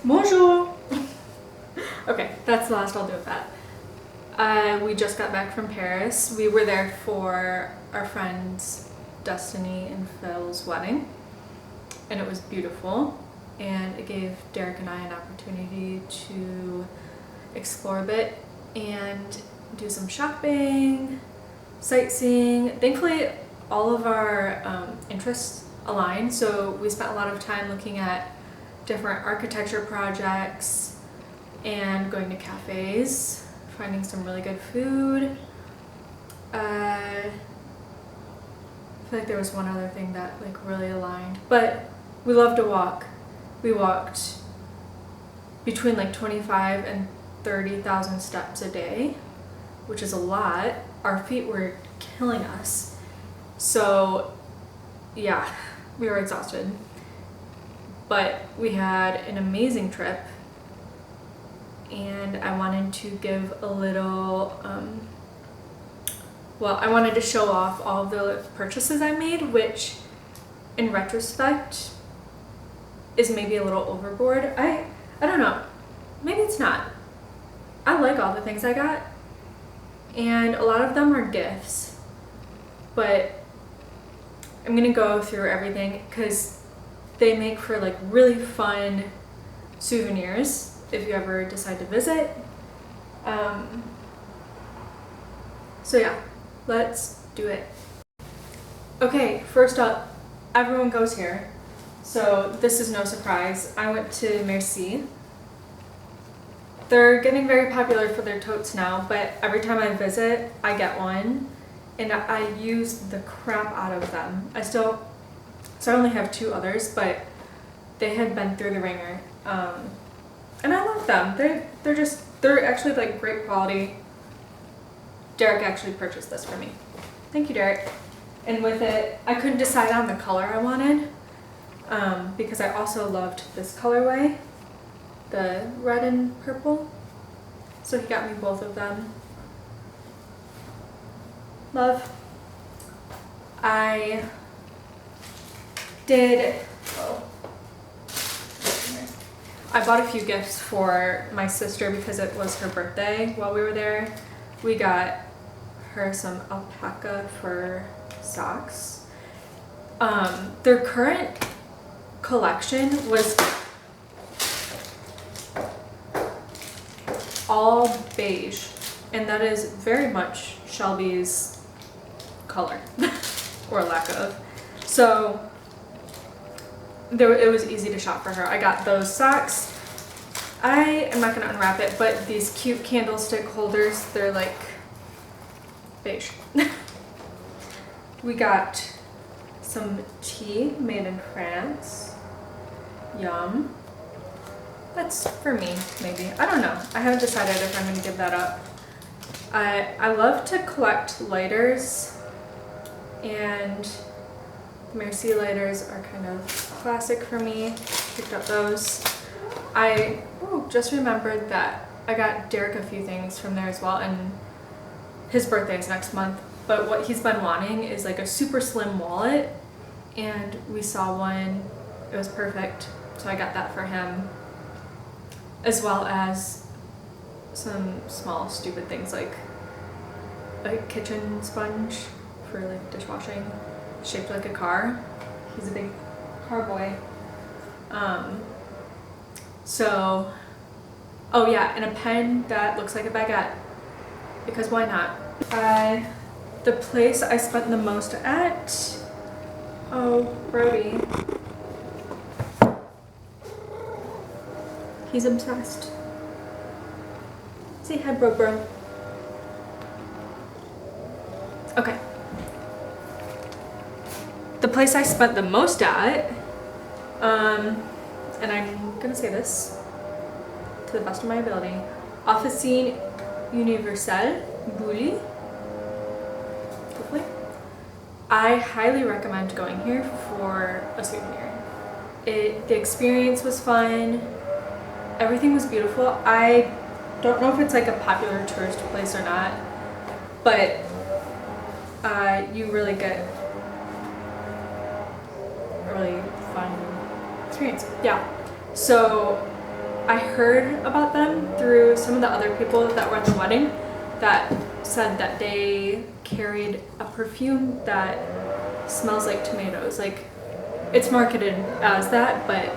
Bonjour! Okay, that's the last I'll do with that. We just got back from Paris. We were there for our friends Destiny and Phil's wedding, and it was beautiful, and it gave Derek and I an opportunity to explore a bit and do some shopping, sightseeing. Thankfully, all of our interests aligned, so we spent a lot of time looking at different architecture projects and going to cafes, finding some really good food. I feel like there was one other thing that like really aligned, but we love to walk. We walked between like 25 and 30,000 steps a day, which is a lot. Our feet were killing us. So yeah, we were exhausted. But we had an amazing trip, and I wanted to give a little, I wanted to show off all of the purchases I made, which in retrospect is maybe a little overboard. I don't know, maybe it's not. I like all the things I got, and a lot of them are gifts, but I'm gonna go through everything because they make for like really fun souvenirs if you ever decide to visit. So yeah, let's do it. Okay, first up, everyone goes here. So this is no surprise. I went to Merci. They're getting very popular for their totes now, but every time I visit, I get one, and I use the crap out of them. So I only have 2 others, but they had been through the ringer, and I love them. They're actually like great quality. Derek actually purchased this for me. Thank you, Derek. And with it, I couldn't decide on the color I wanted, because I also loved this colorway, the red and purple. So he got me both of them. Love. I bought a few gifts for my sister because it was her birthday while we were there. We got her some alpaca fur socks. Their current collection was all beige, and that is very much Shelby's color or lack of. So it was easy to shop for her. I got those socks. I am not going to unwrap it, but these cute candlestick holders, they're like beige. We got some tea made in France. Yum. That's for me, maybe. I don't know. I haven't decided if I'm going to give that up. I love to collect lighters, and Merci lighters are kind of classic for me. Picked up those. I just remembered that I got Derek a few things from there as well, and his birthday is next month, but what he's been wanting is like a super slim wallet, and we saw one. It was perfect, so I got that for him, as well as some small stupid things like a kitchen sponge for like dishwashing, shaped like a car. He's a big car boy. Oh yeah, and a pen that looks like a baguette, because why not? The place I spent the most at, oh, Brody. He's obsessed. Say hi, bro. Okay. The place I spent the most at, and I'm gonna say this to the best of my ability, Officine Universelle, Buly. Hopefully. I highly recommend going here for a souvenir. The experience was fun. Everything was beautiful. I don't know if it's like a popular tourist place or not, but you really get a really fun experience. Yeah. So I heard about them through some of the other people that were at the wedding that said that they carried a perfume that smells like tomatoes. Like, it's marketed as that, but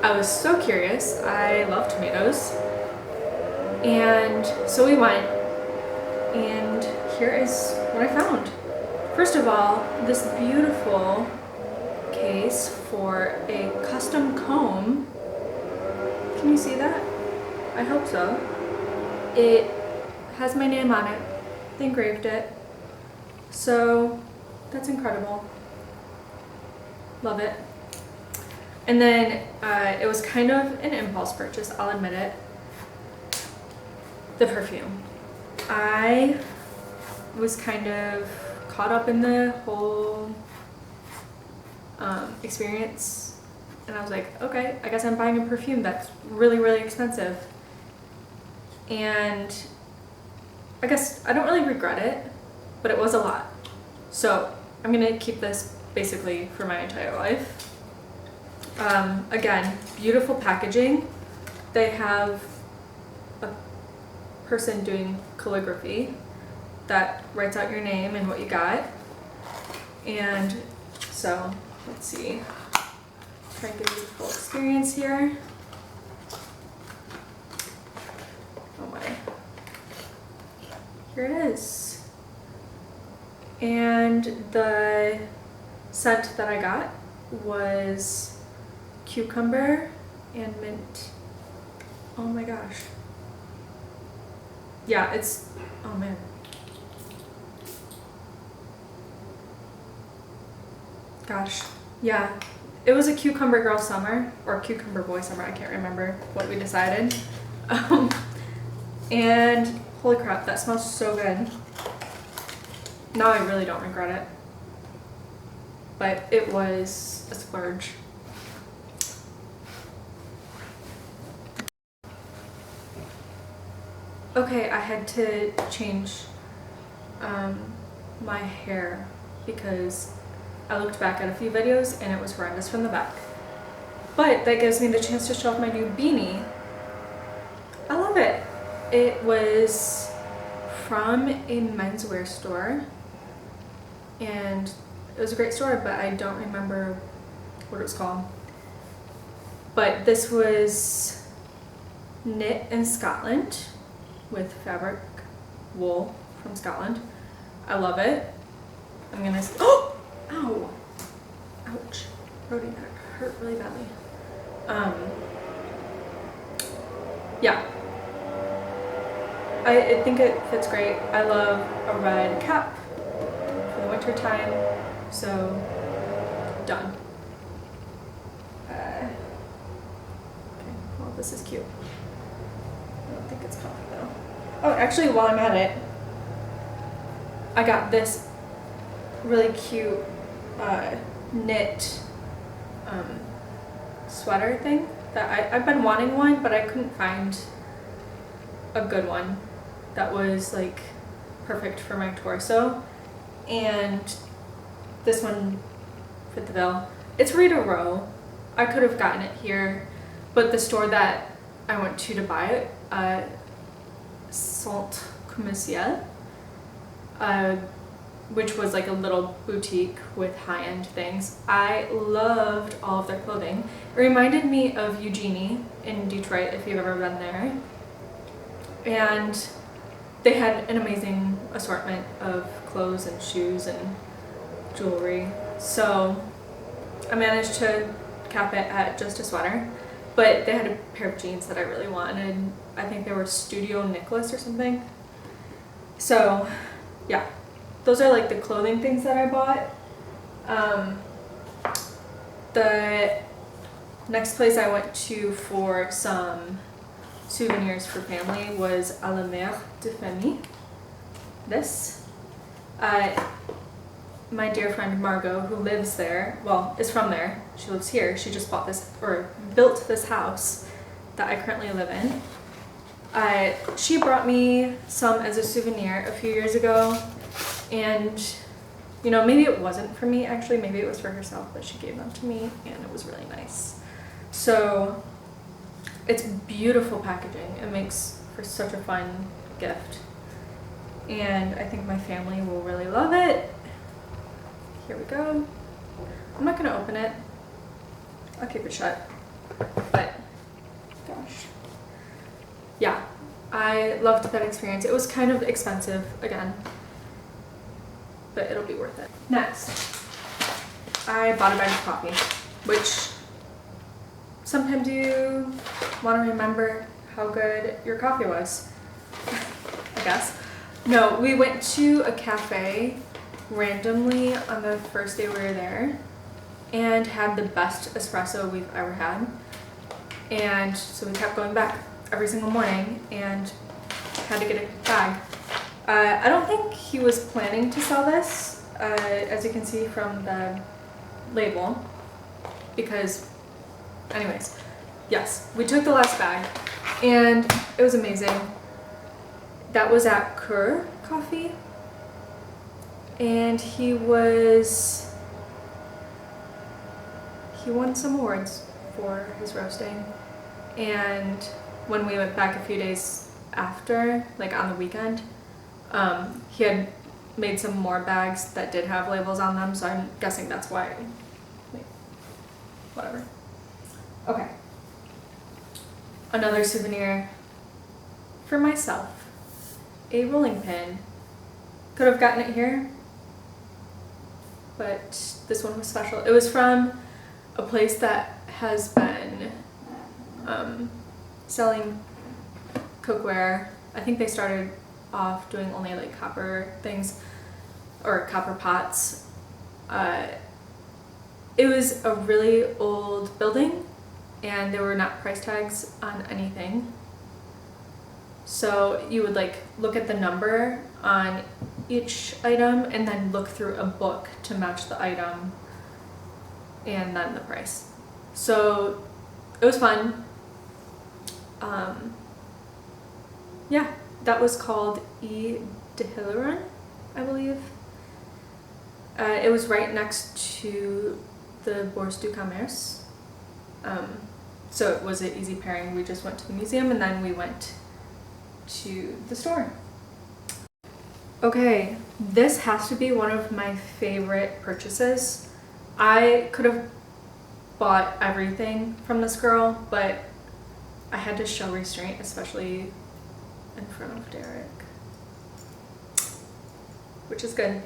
I was so curious. I love tomatoes. And so we went, and here is what I found. First of all, this beautiful case for a custom comb. Can you see that? I hope so. It has my name on it. They engraved it. So that's incredible. Love it. And then it was kind of an impulse purchase, I'll admit it. The perfume. I was kind of caught up in the whole experience, and I was like, okay, I guess I'm buying a perfume that's really, really expensive. And I guess I don't really regret it, but it was a lot. So I'm gonna keep this basically for my entire life. Again, beautiful packaging. They have a person doing calligraphy that writes out your name and what you got. And so, let's see. Try and give you the full experience here. Oh my. Here it is. And the scent that I got was cucumber and mint. Oh my gosh. Yeah, it's, oh man. Gosh, yeah. It was a cucumber girl summer, or cucumber boy summer, I can't remember what we decided. And holy crap, that smells so good. Now I really don't regret it. But it was a splurge. Okay, I had to change my hair because I looked back at a few videos and it was horrendous from the back. But that gives me the chance to show off my new beanie. I love it. It was from a menswear store, and it was a great store, but I don't remember what it was called. But this was knit in Scotland with fabric wool from Scotland. I love it. I'm gonna, oh! Ow! Ouch. Brody, that hurt really badly. Yeah. I think it fits great. I love a red cap for the winter time, so done. Okay, well, this is cute. I don't think it's comfy though. Oh, actually, while I'm at it, I got this really cute knit sweater thing that I've been wanting one, but I couldn't find a good one that was like perfect for my torso, and this one fit the bill. It's Rita Row. I could have gotten it here, but the store that I went to buy it, Centre Commercial, which was like a little boutique with high-end things. I loved all of their clothing. It reminded me of Eugenie in Detroit, if you've ever been there. And they had an amazing assortment of clothes and shoes and jewelry. So I managed to cap it at just a sweater, but they had a pair of jeans that I really wanted. I think they were Studio Nicholas or something. So yeah, those are like the clothing things that I bought. The next place I went to for some souvenirs for family was à la Mère de Famille. This. My dear friend Margot, who lives there, well, is from there. She lives here. She just bought this, or built this house that I currently live in. She brought me some as a souvenir a few years ago, and you know, maybe it wasn't for me actually, maybe it was for herself, but she gave them to me and it was really nice. So It's beautiful packaging. It makes for such a fun gift. And I think my family will really love it. Here we go. I'm not gonna open it. I'll keep it shut. But, gosh. Yeah, I loved that experience. It was kind of expensive, again, but it'll be worth it. Next, I bought a bag of coffee, which sometimes you want to remember how good your coffee was, I guess. No, we went to a cafe randomly on the first day we were there and had the best espresso we've ever had. And so we kept going back every single morning and had to get a bag. I don't think he was planning to sell this, as you can see from the label, because anyways, yes, we took the last bag and it was amazing. That was at Kerr Coffee, and he won some awards for his roasting. And when we went back a few days after, like on the weekend, he had made some more bags that did have labels on them, so I'm guessing that's why. Whatever. Okay. Another souvenir for myself. A rolling pin. Could have gotten it here, but this one was special. It was from a place that has been selling cookware. I think they started off doing only like copper things or copper pots. It was a really old building and there were not price tags on anything. So you would like look at the number on each item and then look through a book to match the item and then the price. So it was fun. Yeah, that was called Dehillerin, I believe. It was right next to the Bourse du Commerce. So it was an easy pairing. We just went to the museum and then we went to the store. Okay, this has to be one of my favorite purchases. I could have bought everything from this girl, but I had to show restraint, especially in front of Derek, which is good.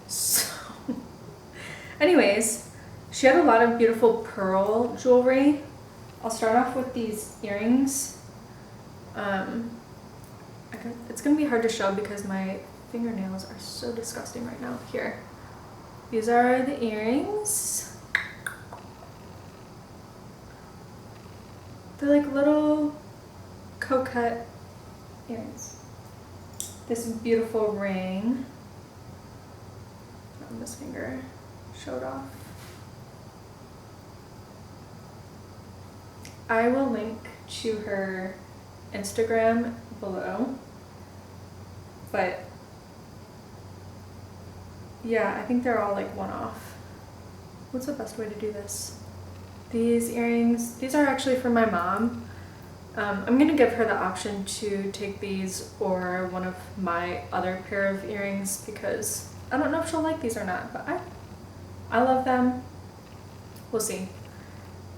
So, anyways, she had a lot of beautiful pearl jewelry. I'll start off with these earrings. It's gonna be hard to show because my fingernails are so disgusting right now. Here, these are the earrings. They're like little coquette earrings. This beautiful ring on this finger showed off. I will link to her Instagram below, but yeah, I think they're all like one-off. What's the best way to do this? These earrings, these are actually for my mom. I'm gonna give her the option to take these or one of my other pair of earrings because I don't know if she'll like these or not, but I love them. We'll see.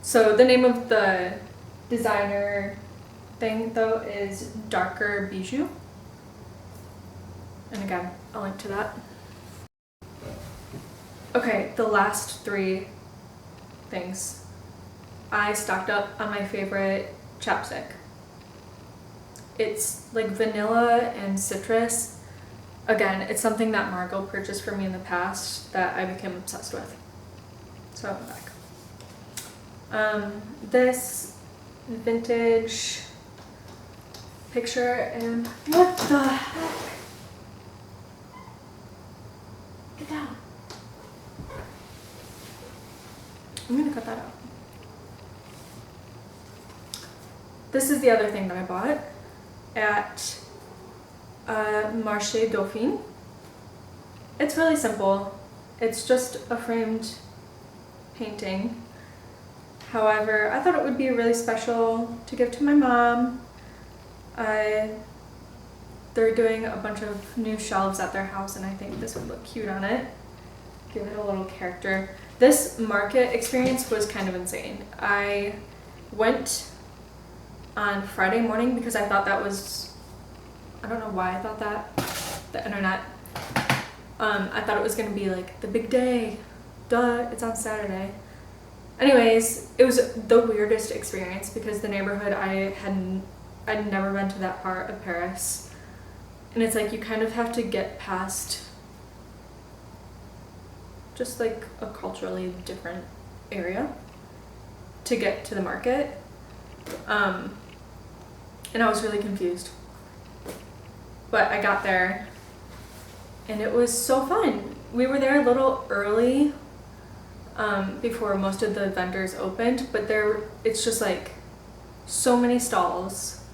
So the name of the designer thing though is Darker Bijou. And again, I'll link to that. Okay, the last three things. I stocked up on my favorite chapstick. It's like vanilla and citrus. Again, it's something that Margot purchased for me in the past that I became obsessed with. So I went back. This vintage picture and what the heck? Get down. I'm gonna cut that out. This is the other thing that I bought at Marché Dauphine. It's really simple. It's just a framed painting, However, I thought it would be really special to give to my mom. They're doing a bunch of new shelves at their house, and I think this would look cute on it. Give it a little character. This market experience was kind of insane. I went on Friday morning because I thought that was, I don't know why I thought that, the internet. I thought it was gonna be like the big day. Duh, it's on Saturday. Anyways, it was the weirdest experience because the neighborhood, I'd never been to that part of Paris. And it's like you kind of have to get past just like a culturally different area to get to the market. And I was really confused. But I got there and it was so fun. We were there a little early before most of the vendors opened, but it's just like so many stalls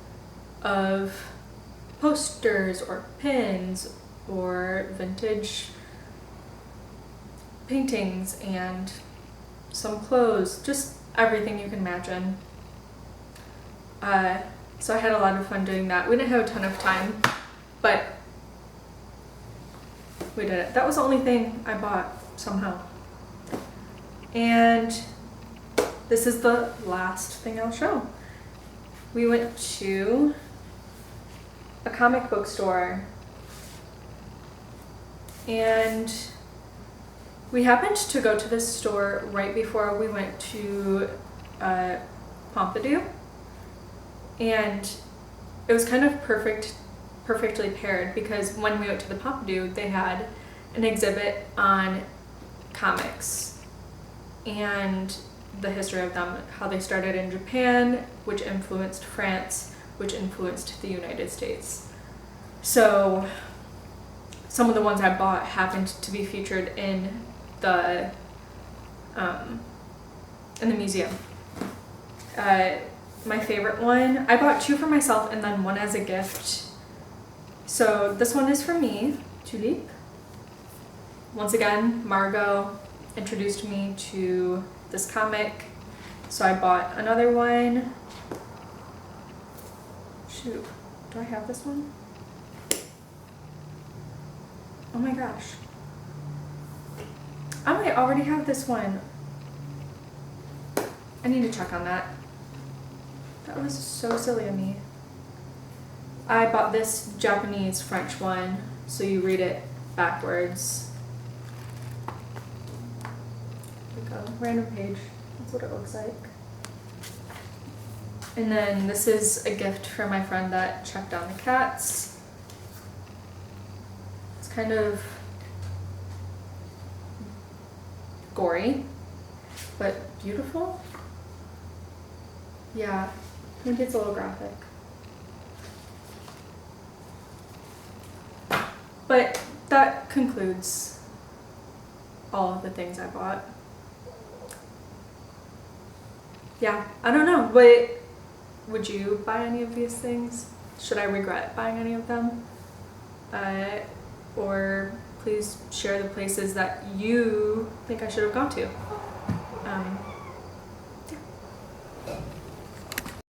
of posters or pins or vintage paintings and some clothes, just everything you can imagine. So I had a lot of fun doing that. We didn't have a ton of time, but we did it. That was the only thing I bought somehow. And this is the last thing I'll show. We went to a comic book store and we happened to go to this store right before we went to Pompidou, and it was kind of perfectly paired because when we went to the Pompidou they had an exhibit on comics and the history of them, how they started in Japan, which influenced France, which influenced the United States. So some of the ones I bought happened to be featured in the museum. My favorite one, I bought 2 for myself and then 1 as a gift. So this one is for me, Tulip. Once again, Margot introduced me to this comic, so I bought another one. Shoot, do I have this one? Oh my gosh. I might already have this one. I need to check on that. That was so silly of me. I bought this Japanese French one, so you read it backwards. Like a random page. That's what it looks like. And then this is a gift for my friend that checked on the cats. It's kind of gory, but beautiful. Yeah, maybe it's a little graphic. But that concludes all of the things I bought. Yeah, I don't know, but would you buy any of these things? Should I regret buying any of them? Or please share the places that you think I should have gone to.